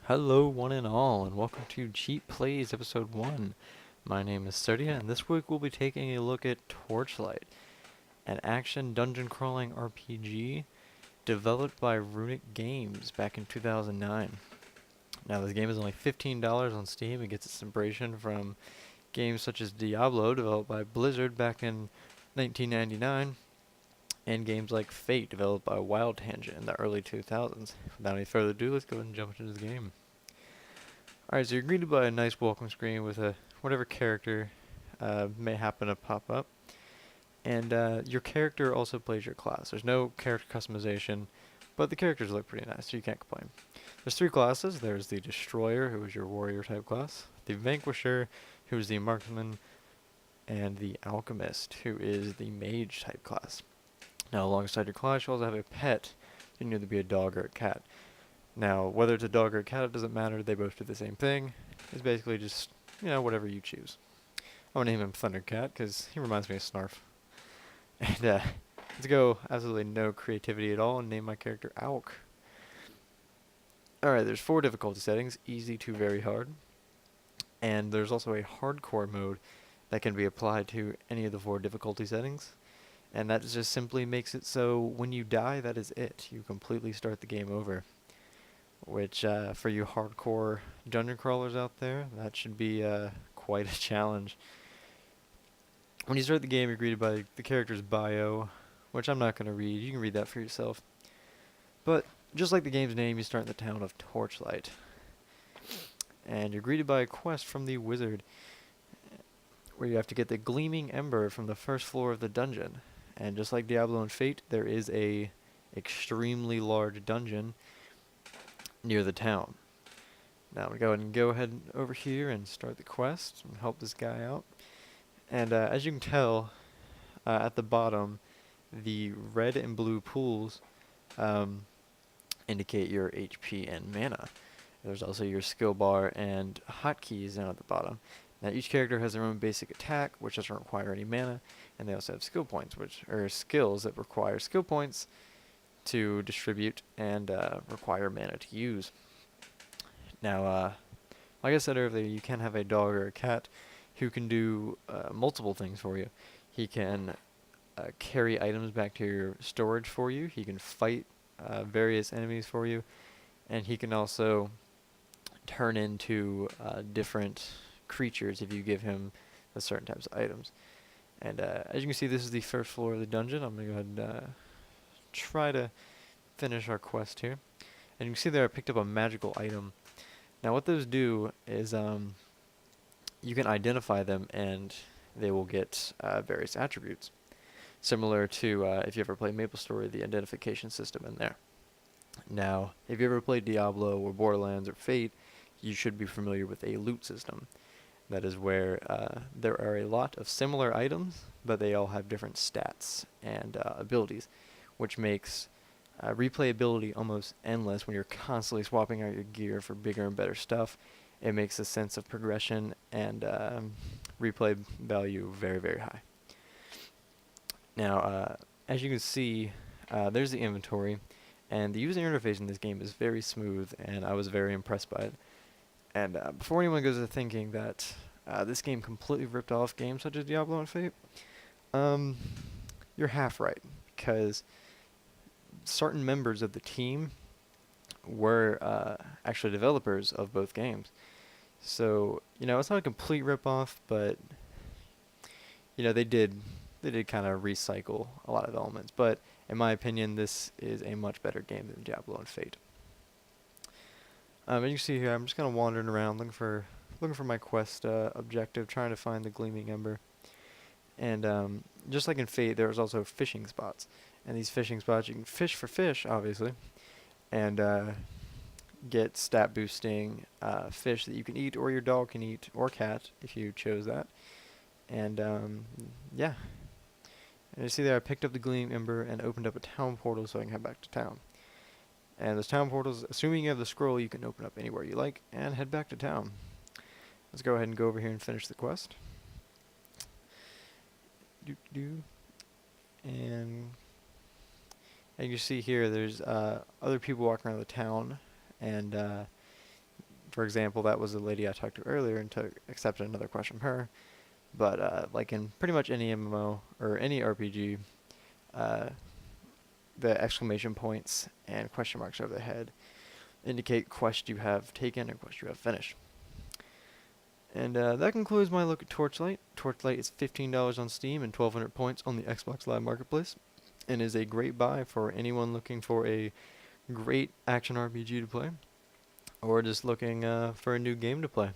Hello, one and all, and welcome to Cheap Plays Episode 1. My name is Sodia, and this week we'll be taking a look at Torchlight, an action dungeon crawling RPG developed by Runic Games back in 2009. Now, this game is only $15 on Steam. It gets its inspiration from games such as Diablo, developed by Blizzard back in 1999, and games like Fate, developed by Wild Tangent in the early 2000s. Without any further ado, let's go ahead and jump into the game. Alright, so you're greeted by a nice welcome screen with whatever character may happen to pop up. And your character also plays your class. There's no character customization, but the characters look pretty nice, so you can't complain. There's three classes. There's the Destroyer, who is your warrior type class, the Vanquisher, who is the marksman, and the Alchemist, who is the mage type class. Now, alongside your class, you also have a pet. You can either be a dog or a cat. Now, whether it's a dog or a cat, it doesn't matter. They both do the same thing. It's basically just, whatever you choose. I'm going to name him Thundercat because he reminds me of Snarf. And let's go absolutely no creativity at all and name my character Alk. Alright, there's 4 difficulty settings, easy to very hard. And there's also a hardcore mode that can be applied to any of the 4 difficulty settings. And that just simply makes it so when you die, that is it. You completely start the game over. Which, for you hardcore dungeon crawlers out there, that should be quite a challenge. When you start the game, you're greeted by the character's bio, which I'm not going to read. You can read that for yourself. But, just like the game's name, you start in the town of Torchlight. And you're greeted by a quest from the wizard, where you have to get the gleaming ember from the first floor of the dungeon. And just like Diablo and Fate, there is a extremely large dungeon near the town. Now we go ahead over here and start the quest and help this guy out. And as you can tell, at the bottom, the red and blue pools indicate your HP and mana. There's also your skill bar and hotkeys down at the bottom. Now each character has their own basic attack, which doesn't require any mana, and they also have skill points, which are skills that require skill points to distribute and require mana to use. Now, like I said earlier, you can have a dog or a cat who can do multiple things for you. He can carry items back to your storage for you. He can fight various enemies for you. And he can also turn into different creatures if you give him the certain types of items. And as you can see, this is the first floor of the dungeon. I'm going to go ahead and try to finish our quest here. And you can see there I picked up a magical item. Now what those do is you can identify them and they will get various attributes. Similar to if you ever played MapleStory, the identification system in there. Now, if you ever played Diablo or Borderlands or Fate, you should be familiar with a loot system. That is where there are a lot of similar items, but they all have different stats and abilities, which makes replayability almost endless when you're constantly swapping out your gear for bigger and better stuff. It makes a sense of progression and replay value very, very high. Now, as you can see, there's the inventory, and the user interface in this game is very smooth, and I was very impressed by it. And before anyone goes to thinking that this game completely ripped off games such as Diablo and Fate, you're half right, because certain members of the team were actually developers of both games. So, it's not a complete ripoff, but, they did kind of recycle a lot of elements. But, in my opinion, this is a much better game than Diablo and Fate. And you can see here, I'm just kind of wandering around looking for my quest objective, trying to find the gleaming ember. And just like in Fate, there's also fishing spots. And these fishing spots, you can fish for fish, obviously, and get stat boosting fish that you can eat, or your dog can eat, or cat, if you chose that. And yeah. And you see there, I picked up the gleaming ember and opened up a town portal so I can head back to town. And those town portals, assuming you have the scroll, you can open up anywhere you like and head back to town. Let's go ahead and go over here and finish the quest. And you see here, there's other people walking around the town, and For example, that was the lady I talked to earlier and accepted another question from her. But like in pretty much any MMO or any RPG, uh, the exclamation points and question marks over the head indicate quest you have taken and quest you have finished. And that concludes my look at Torchlight. Torchlight is $15 on Steam and 1,200 points on the Xbox Live Marketplace, and is a great buy for anyone looking for a great action RPG to play, or just looking for a new game to play.